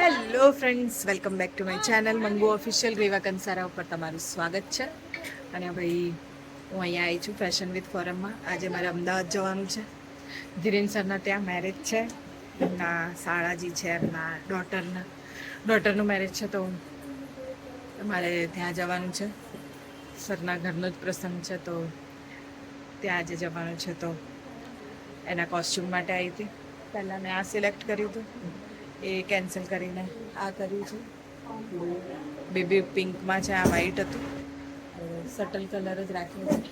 Hello friends, welcome back to my channel Mangu official. Reva Kansara ઉપર તમારું સ્વાગત છે. અને ભાઈ, હું અહીંયા આવી છું ફેશન વિથ ફોરમમાં. આજે મારે અમદાવાદ જવાનું છે. ધીરેન સરના ત્યાં મેરેજ છે. એમના શાળાજી છે, એમના ડોટરનું મેરેજ છે, તો મારે ત્યાં જવાનું છે. સરના ઘરનો જ પ્રસંગ છે, તો ત્યાં આજે જવાનું છે. તો એના કોસ્ચ્યુમ માટે આવી હતી. પહેલાં મેં આ સિલેક્ટ કર્યું હતું, એ કેન્સલ કરીને આ કર્યું છે. બેબી પિંકમાં છે, આ વ્હાઈટ હતું, સટલ કલર જ રાખ્યો છે.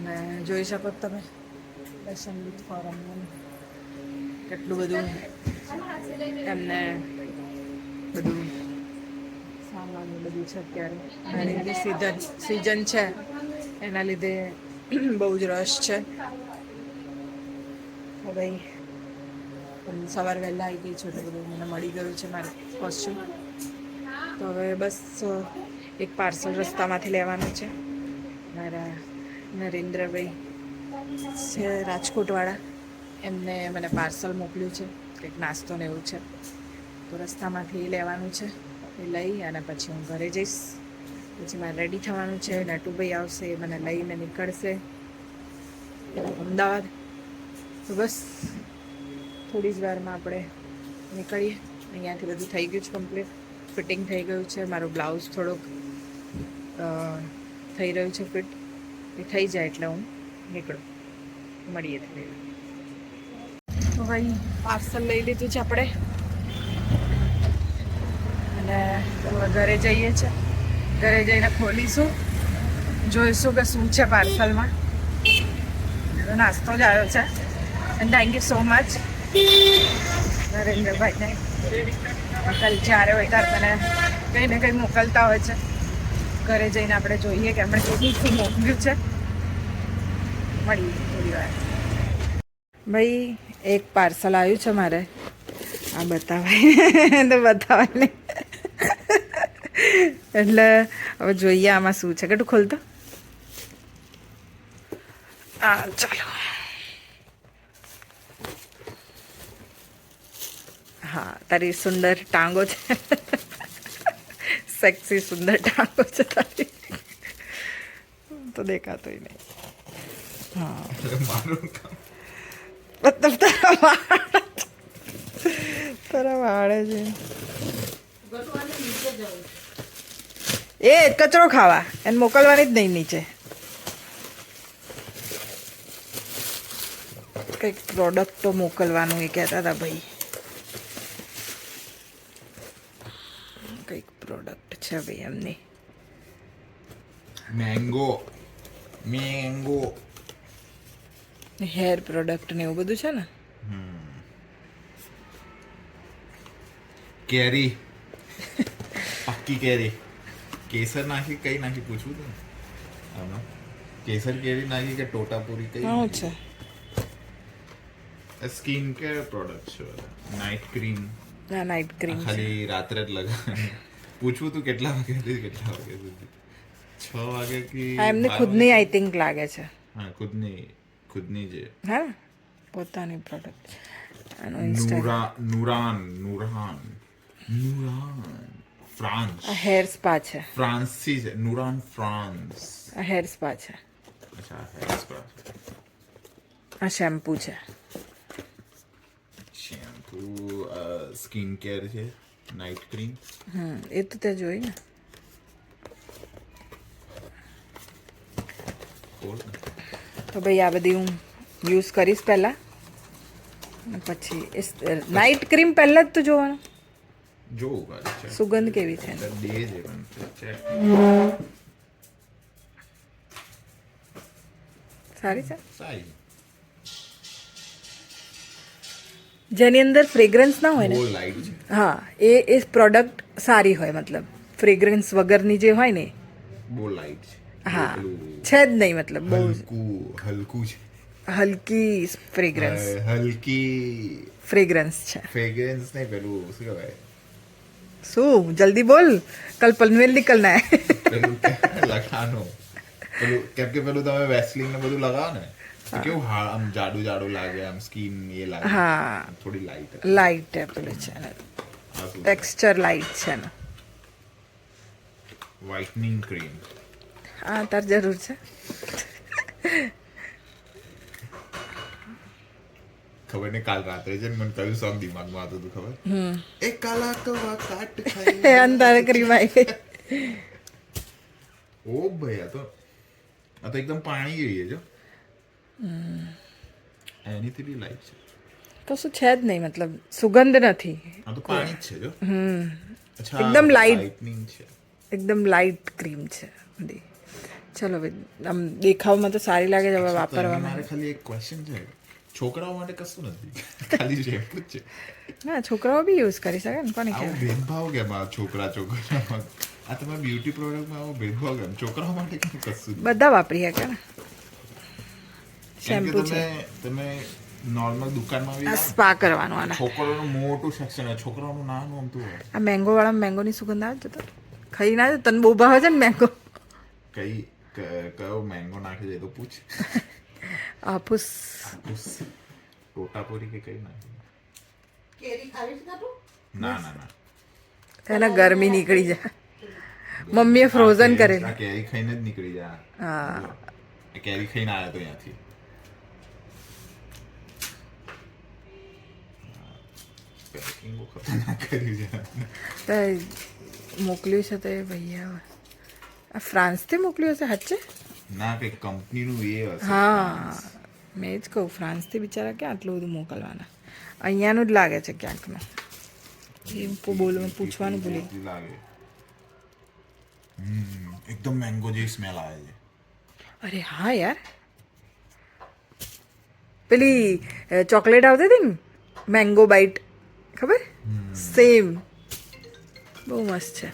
ને જોઈ શકો તમે ફેશન વિથ ફોરમનું કેટલું બધું એમને બધું સામાન બધું છે. અત્યારે મેરેજની સિઝન છે, એના લીધે બહુ જ રશ છે. ભાઈ, સવાર વહેલા આવી ગઈ છે, એટલે બધું મને મળી ગયું છે મારું કોસ્ચ્યુમ. તો હવે બસ એક પાર્સલ રસ્તામાંથી લેવાનું છે. મારા નરેન્દ્રભાઈ છે રાજકોટવાળા, એમને મને પાર્સલ મોકલ્યું છે, કંઈક નાસ્તો ને એવું છે. તો રસ્તામાંથી લેવાનું છે. એ લઈ અને પછી હું ઘરે જઈશ. પછી મારે રેડી થવાનું છે. નટુભાઈ આવશે, એ મને લઈને નીકળશે અમદાવાદ. તો બસ થોડી જ વારમાં આપણે નીકળીએ. અહીંયાથી બધું થઈ ગયું છે કમ્પ્લીટ, ફિટિંગ થઈ ગયું છે. મારું બ્લાઉઝ થોડુંક થઈ રહ્યું છે ફિટ. એ થઈ જાય એટલે હું નીકળું. મળીએ થોડી. તો ભાઈ, પાર્સલ લઈ લીધું છે આપણે અને હવે ઘરે જઈએ છીએ. ઘરે જઈને ખોલીશું, જોઈશું કે શું છે પાર્સલમાં. નાસ્તો જ આવ્યો છે. And thank you so much નરેન્દ્રભાઈને. અંકલ જ્યારે હોય ત્યારે મને કંઈ ને કંઈ મોકલતા હોય છે. ઘરે જઈને આપણે જોઈએ કે આપણે શું મોકલ્યું છે. મળીએ થોડી વાર. ભાઈ, એક પાર્સલ આવ્યું છે મારે. આ બતાવાય તો બતાવાય નહીં, એટલે હવે જોઈએ આમાં શું છે. કેટલું ખોલતો. હા, ચાલો. હા, તારી સુંદર ટાંગો છે, સેક્સી સુંદર ટાંગો છે તારી. તો દેખાતોય નહીં. હા, મતલબ તારા વાળે છે. એ કચરો ખાવા એને મોકલવાની જ નહીં નીચે. કંઈક પ્રોડક્ટો મોકલવાનું એ કહેતા હતા ભાઈ. કંઈક પ્રોડક્ટ છે ભાઈ એમની. મેંગો હેર પ્રોડક્ટ ને એવું બધું છે ને. કેરી, પાક્કી કેરી. કેસર નાખી કઈ નાખી પૂછવું હતું આમાં. કેસર કેરી નાખી કે ટોટાપુરી કઈ શું છે? સ્કિન કેર પ્રોડક્ટ છે. Night cream. ના, નાઇટ ક્રીમ ખાલી રાત્રે જ લગાવવાની. પૂછવું તું કેટલા વાગ્યાથી કેટલા વાગ્યા સુધી? 6 વાગે કે એમની ખુદની આઈ થિંક લાગે છે. હા, ખુદની જે. હા, પોતાની પ્રોડક્ટ. આનો ઇન્સ્ટાગ્રામ. નુરાન ફ્રાન્સ. આ હેર સ્પા છે. ફ્રાન્સથી છે. નુરાન ફ્રાન્સ. આ હેર સ્પા છે. અચ્છા, હેર સ્પા. આ શેમ્પૂ છે. શેમ્પૂ, સ્કિન કેર છે. Night cream. એ તો તે જોઈ ને. તો ભાઈ, આ બધી હું યુઝ કરીશ પહેલાં, પછી નાઇટ ક્રીમ પહેલાં જ તો જોવાનું. જોવું છે સુગંધ કેવી છે. ડે છે પણ ચેક. સારી છે. સારી. જેની અંદર ફ્રેગ્રન્સ ના હોય ને. બહુ લાઈટ છે. હા, એ પ્રોડક્ટ સારી હોય. મતલબ ફ્રેગ્રન્સ વગરની જે હોય ને. બહુ લાઈટ છે. હા, છે જ નહીં. મતલબ બહુ હલકું છે. હલકી ફ્રેગ્રન્સ. હલકી ફ્રેગ્રન્સ છે. ફ્રેગ્રન્સ નહીં, પેલું શું કહેવાય? શું? જલ્દી બોલ, કલ પનવેલ નીકળના હે. પેલું લગાવવાનું. પેલું કેમ કે પેલું તમે વેસ્લિન ને બધું લગાવો ને, કેવું આમ જાડું લાગે, આમ સ્કિન એ લાગે. હા, થોડી લાઈટ. લાઈટ પેલું છે. આ શું ટેક્સચર લાઇટ છે એનો. Whitening cream. હા તાર જરૂર છે. ખબર ને કાલ રાત્રે છે ને મને કયું સોંગ દિમાગમાં આવતું હતું ખબર? એ કાલા કવા કાટ ખાઈ અંધારે ક્રીમ આવી ગઈ. ઓ ભાઈ આ તો એકદમ પાણી જેવી છે. એનીથી બી લાઈટ છે. કશું છે જ નહીં, મતલબ સુગંધ નથી. આ તો પાણી જ છે જો. અચ્છા એકદમ light. લાઇટનિંગ છે. એકદમ લાઇટ ક્રીમ છે બધી. ચલો ભાઈ, આમ દેખાવમાં તો સારી લાગે છે, હવે તો વાપરવામાં. મારે ખાલી એક ક્વેશ્ચન છે. છોકરાઓ માટે કશું નથી, ખાલી શેમ્પુ જ છે. ના, છોકરાઓ બી યુઝ કરી શકે ને, કોને આવો કહેવાય. ભેદભાવ કેમ આ છોકરામાં? આ તમે બ્યુટી પ્રોડક્ટમાં આવો ભેદભાવ કેમ? છોકરાઓ માટે કેમ કશું નહીં? બધા વાપરી શકે ને. કેમ કે શેમ્પુ છે. તમે નોર્મલ દુકાનમાં બી આ જાઓ ને, સ્પા કરવાનું આના. છોકરાઓનું મોટું સેક્શન હોય, છોકરાઓનું નાનું અમતું હોય. આ મેંગો વાળા મેંગોની સુગંધ આવે છે તો ખાઈ ના, તને બહુ ભાવે છે ને મેંગો. કયો મેંગો નાખી દે તો પૂછ. આફૂસ. ટોટાપુરી કે કઈ નાખી? કેરી ખાવી છે તું? ના ના ના. એને ગરમી નીકળી જાય. મમ્મીએ ફ્રોઝન આ કરેલી. કેરી ખાઈને જ નીકળી જાય. હા. કેરી ખાઈને આવ્યો તો ત્યાંથી. પેકિંગ બહુ ખતરનાક કર્યું છે. તો મોકલ્યું છે તો એ ભૈયા આ ફ્રાન્સથી મોકલ્યું હશે સાચે. ના કંઈક કંપનીનું એ હશે. હા, મેં જ કહું, ફ્રાન્સથી બિચારા ક્યાં આટલું બધું મોકલવાના. અહીંયાનું જ લાગે છે ક્યાંકનું. એ બોલવાનું પૂછવાનું ભૂલી. લાગે. એકદમ મેંગો જેવી સ્મેલ આવે છે. અરે હા યાર, પેલી ચોકલેટ આવતી હતી ને, મેંગો બાઈટ, ખબર? સેમ. બહુ મસ્ત છે.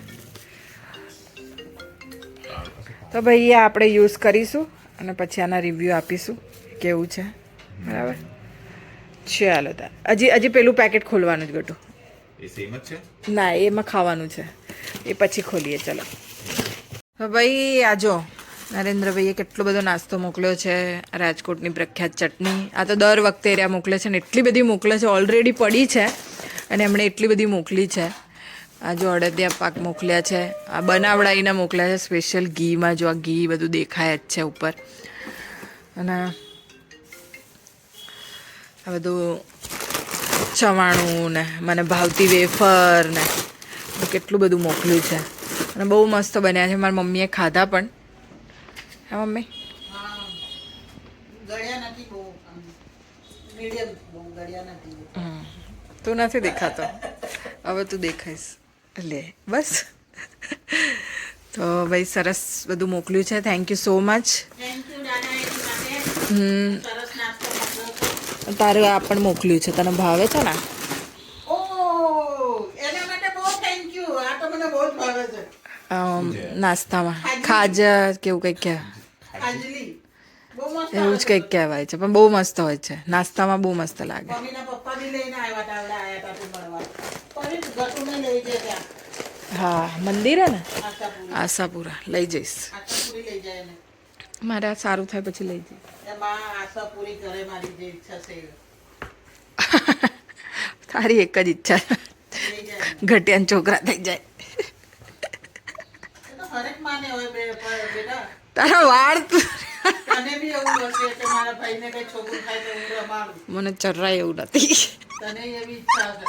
તો ભાઈ આ આપણે યુઝ કરીશું અને પછી આના રિવ્યૂ આપીશું કેવું છે. બરાબર, ચાલો તાર. હજી પેલું પેકેટ ખોલવાનું જ ગટું. એ સેમ જ છે. ના, એમાં ખાવાનું છે, એ પછી ખોલીએ. ચલો. તો ભાઈ આ જો નરેન્દ્રભાઈએ કેટલો બધો નાસ્તો મોકલ્યો છે. રાજકોટની પ્રખ્યાત ચટણી. આ તો દર વખતે એરિયા મોકલે છે ને એટલી બધી મોકલે છે, ઓલરેડી પડી છે અને એમણે એટલી બધી મોકલી છે. આ જો અડદિયા પાક મોકલ્યા છે, આ બનાવડાવીને મોકલ્યા છે સ્પેશિયલ ઘીમાં. જો આ ઘી બધું દેખાય જ છે ઉપર. અને આ બધું ચવાણું ને મને ભાવતી વેફર ને કેટલું બધું મોકલ્યું છે અને બહુ મસ્ત બન્યા છે. મારી મમ્મીએ ખાધા પણ. હા મમ્મી? હા, ગળ્યા નથી બહુ, મીડિયમ, બહુ ગળ્યા નથી. તું નથી દેખાતો, હવે તું દેખાઈશ. લે બસ. તો ભાઈ સરસ બધું મોકલ્યું છે. Thank you so much. Thank you દાદા, એની માટે સરસ નાસ્તો મોકલ્યો છે. તારે આ પણ મોકલ્યું છે, તને ભાવે છે ને? ઓહ, એના માટે બહુ થેન્ક યુ. આ તો મને બહુ જ ભાવે છે. નાસ્તામાં ખાજા કેવું કંઈક કહેવાય, હાજલી બહુ મસ્ત એવું જ કંઈક કહેવાય છે, પણ બહુ મસ્ત હોય છે. નાસ્તામાં બહુ મસ્ત લાગે. મમ્મીના પપ્પા બી લઈને આવ્યા હતા, આવડા આવ્યા હતા તું મળવા. પણ ગટુને લઈ જાય ત્યાં હા, મંદિર હે ને આશાપુરી. આશાપુરા, લઈ જઈશ. આશાપુરી લઈ જાય એને. મારે આ સારું થાય પછી લઈ જઈશ. એમાં આશાપુરી કરે મારી જે ઈચ્છા છે એ. તારી એક જ ઈચ્છા છે, લઈ જાય એને. ઘટિયાન છોકરા થઈ જાય. એ તો હરેક માને હોય બેટા. તારા વાળ તને બી એવું હશે કે મારા ભાઈને કઈ છોકરું થાય તો હું રમાડું. મને ચર્રાય એવું નથી. તને એવી ઈચ્છા હશે.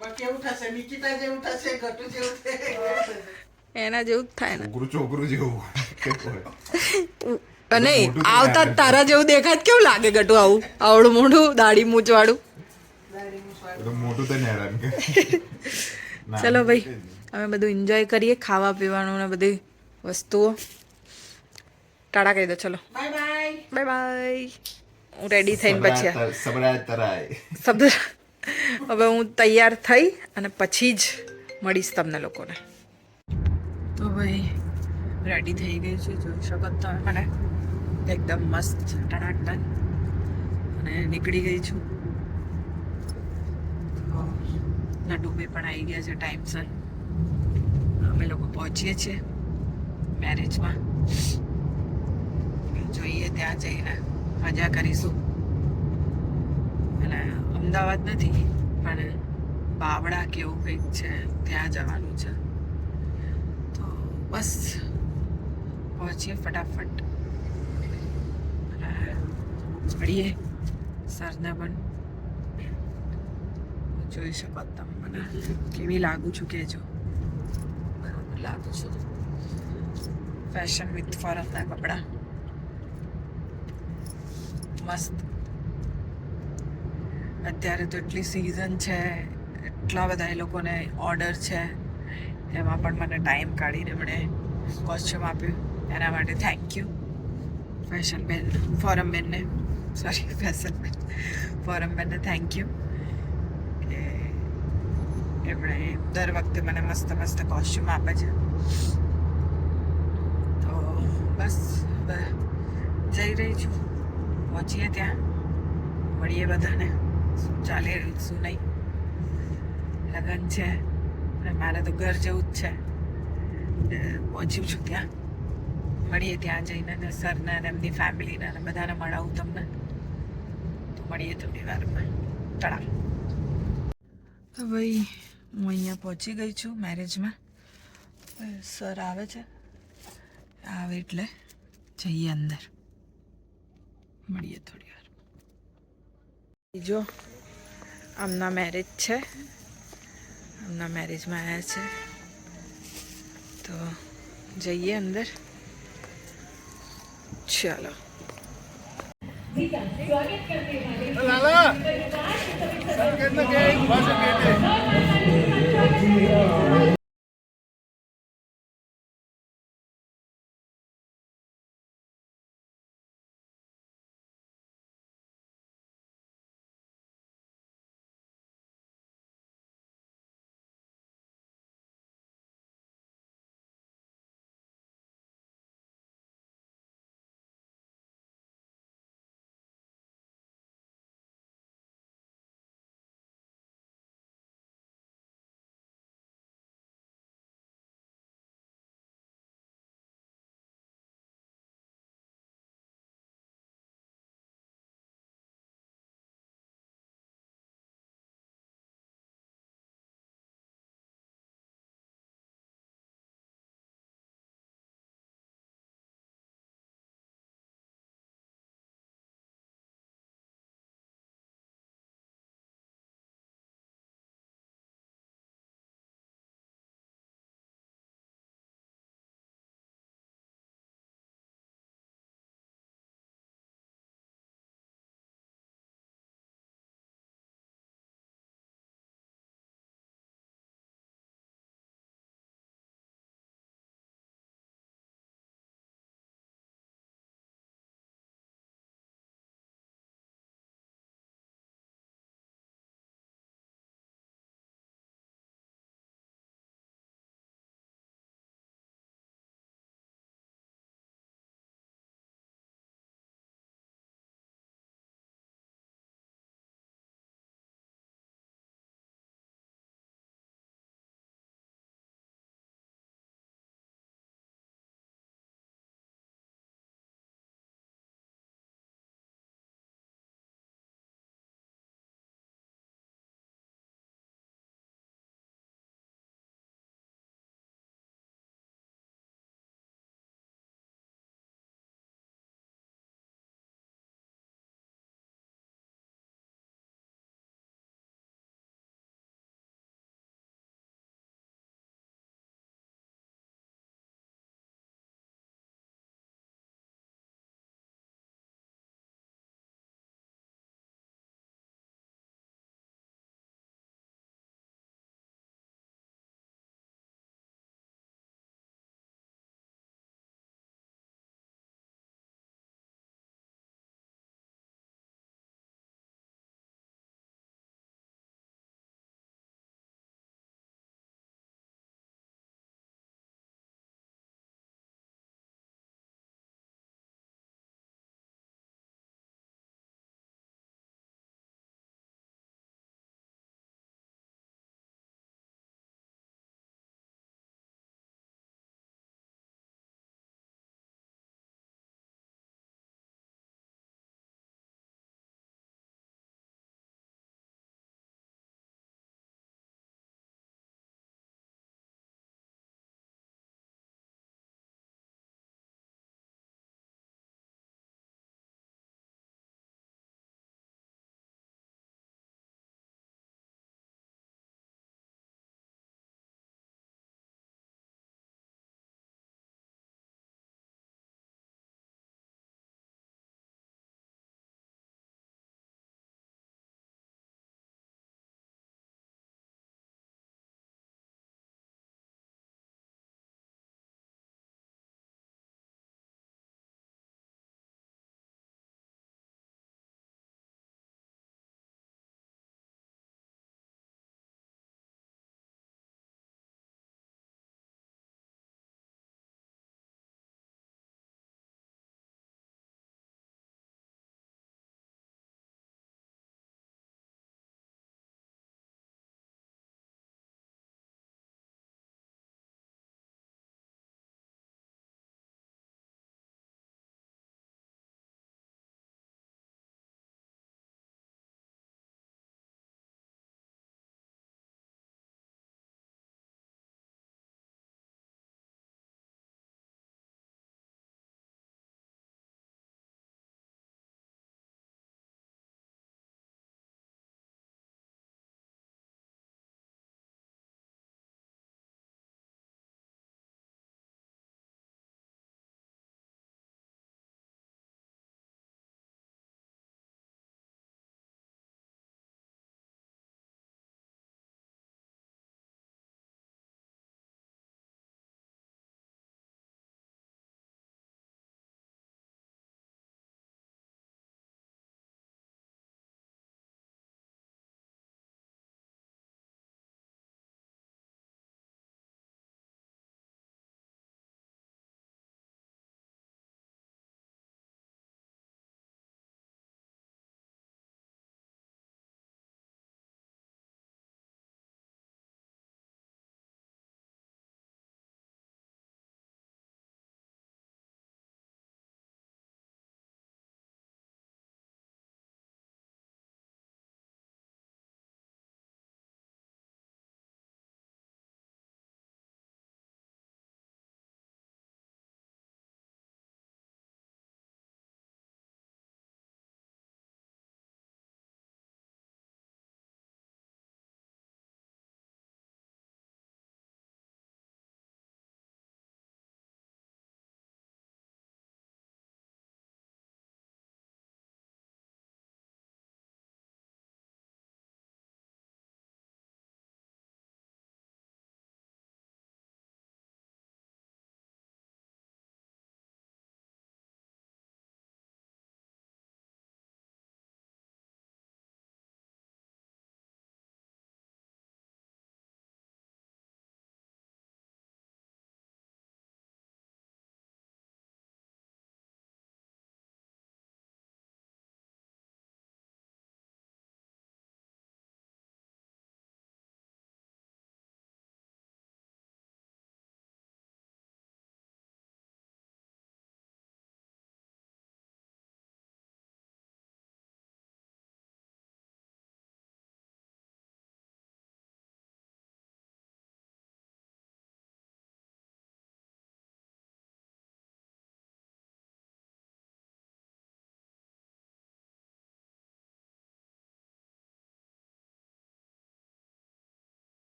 પણ કેવું થશે? નિકિતા જેવું થશે, ગટુ જેવું થશે. એના જેવું જ થાય ને. છોકરું જેવું અને આવતા જ તારા જેવું દેખાય તો કેવું લાગે ગટુ? આવું આવડું મોઢું, દાઢી મૂછ વાળું. મોટું તો હેરાન કરે. ચલો ભાઈ, અમે બધું એન્જોય કરીએ, ખાવા પીવાનું ને બધી વસ્તુઓ. ટાટા કહી દો. ચલો બાય બાય. Bye bye. હું રેડી થઈને પછી સબરાય તરાય. શબ્દ હવે હું તૈયાર થઈ અને પછી જ મળીશ તમને લોકોને. તો ભાઈ રેડી થઈ ગઈ છે, જોઈ શકો તમે મને એકદમ મસ્ત ટનાટન, અને નીકળી ગઈ છું. લડુભાઈ પણ આવી ગયા છે ટાઈમસર. અમે લોકો પહોંચીએ છીએ મેરેજમાં. જોઈએ ત્યાં જઈને મજા કરીશું. અને અમદાવાદ નથી પણ બાવળા કે એવું કંઈક છે, ત્યાં જવાનું છે. તો બસ પહોંચીએ ફટાફટ અને મળીએ સરને પણ. જોઈ શકો તમે મને કેવી લાગુ છું કહેજો. બરાબર લાગુ છું. ફેશન વિથ ફોરમના કપડાં મસ્ત. અત્યારે તો એટલી સિઝન છે, એટલા બધા એ લોકોને ઓર્ડર છે, એમાં પણ મને ટાઈમ કાઢીને મને કોસ્ચ્યુમ આપ્યું. એના માટે થેન્ક યુ ફેશન બેન, ફોરમ બેનને. સોરી, ફેશન બેન, ફોરમ બેનને થેન્ક યુ કે એમણે દર વખતે મને મસ્ત મસ્ત કોસ્ચ્યુમ આપે છે. તો બસ હવે જઈ રહી છું, પહોંચીએ ત્યાં, મળીએ બધાને શું ચાલી રહ્યું શું નહીં. લગન છે અને મારે તો ઘર જેવું જ છે. પહોંચ્યું છું ત્યાં, મળીએ ત્યાં જઈને ને સરને અને એમની ફેમિલીને અને બધાને મળાવું તમને. તો મળીએ થોડી વારમાં. તળા તો ભાઈ હું અહીંયા પહોંચી ગઈ છું મેરેજમાં. સર આવે છે, આવે એટલે જઈએ અંદર, મળીએ થોડી વાર. જો આમના મેરેજ છે, આમના મેરેજમાં આવ્યા છે, તો જઈએ અંદર. ચાલો. લાલા સંકેત કે ભાષા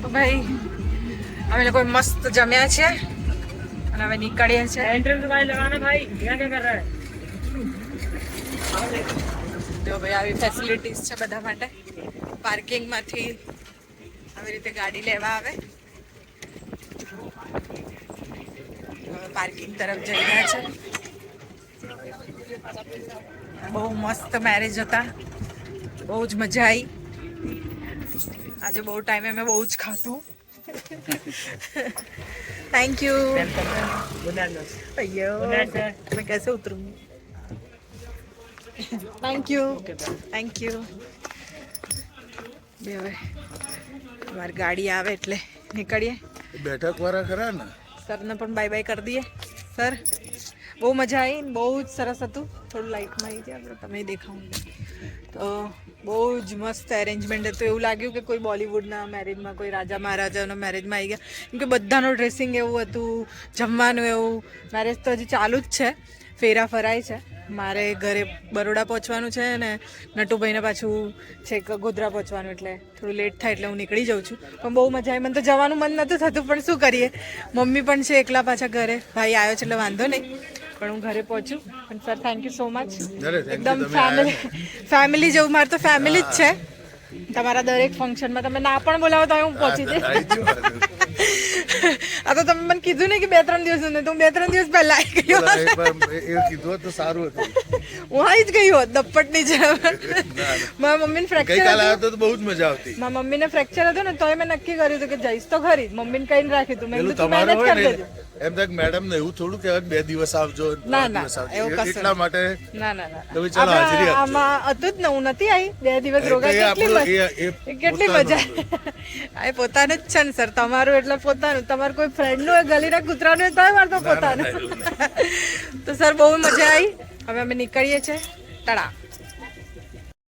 તો ભાઈ અમે લોકો મસ્ત જમ્યા છે અને હવે નીકળીએ છીએ. તો ભાઈ આવી ફેસિલિટીઝ છે બધા માટે. પાર્કિંગમાંથી આવી રીતે ગાડી લેવા આવે. હવે પાર્કિંગ તરફ જઈ રહ્યા છે. બહુ મસ્ત મેરેજ હતા, બહુ જ મજા આવી. આજે બહુ ટાઈમે મેં બહુ જ ખાધું. Thank you. अय्यो मैं कैसे उतरूंगी. Thank you thank you. હવે અમારી ગાડી આવે એટલે નીકળીએ. બેઠક વાળા ખરા ને સરને પણ બાય બાય કરી દઈએ. સર બહુ મજા આવી, બહુ જ સરસ હતું. થોડું લાઇટમાં આવી જાય આપણે તમે દેખાવું તો બહુ જ મસ્ત એરેન્જમેન્ટ હતું. એવું લાગ્યું કે કોઈ બોલિવૂડના મેરેજમાં, કોઈ રાજા મહારાજાના મેરેજમાં આવી ગયા. કેમ કે બધાનું ડ્રેસિંગ એવું હતું, જમવાનું એવું. મેરેજ તો હજી ચાલુ જ છે, ફેરા ફરાય છે. મારે ઘરે બરોડા પહોંચવાનું છે ને નટુભાઈને પાછું છેક ગોધરા પહોંચવાનું, એટલે થોડું લેટ થાય એટલે હું નીકળી જાઉં છું. પણ બહુ મજા આવી. મને તો જવાનું મન નહોતું થતું, પણ શું કરીએ, મમ્મી પણ છે એકલા પાછા ઘરે, ભાઈ આવ્યો છે એટલે વાંધો નહીં. પણ હું ઘરે પહોંચ્યું. પણ sir thank you so much. એકદમ ફેમિલી જેવું. મારે તો ફેમિલી જ છે. તમારા દરેક ફંક્શનમાં તમે ના પણ બોલાવો તો હું પહોંચી જઈશ. આ તો તમે મને કીધું ને કે 2-3 દિવસ ને, તો હું 2-3 દિવસ પહેલા આવી ગયો. કીધું તો સારું હતું. હું આવી જ ગઈ હોત દપ્પટની જેમ. મારા મમ્મીને ફ્રેક્ચર ગઈકાલે હતું. આવ્યો તો બહુ જ મજા આવતી. મારા મમ્મીને ફ્રેક્ચર હતું ને, તોય મેં નક્કી કર્યું હતું કે જઈશ તો ખરી. મમ્મીને કહીને રાખ્યું હતું. મેં પેલું કીધું તું તમારું મેનેજ હોય કરી ને દેજો. એમ થાય મેડમ ને એવું થોડું કહેવાય 2 દિવસ આવજો, ના, 3 ના, દિવસ આવજો. એવું કશું એટલા માટે ના ના ના તમે ચલો હાજરી આપજો. આમાં હતું જ ને, હું નથી આવી 2 દિવસ રોકાઈ. કેટલી મજા. આ પોતાનું જ છે ને સર, તમારું એટલે પોતાનું. તમારું કોઈ ફ્રેન્ડનું હોય, ગલીના કૂતરાનું હોય તોય મારે તો પોતાનું. તો સર બહુ મજા આવી. હવે અમે નીકળીએ છીએ. ટાટા.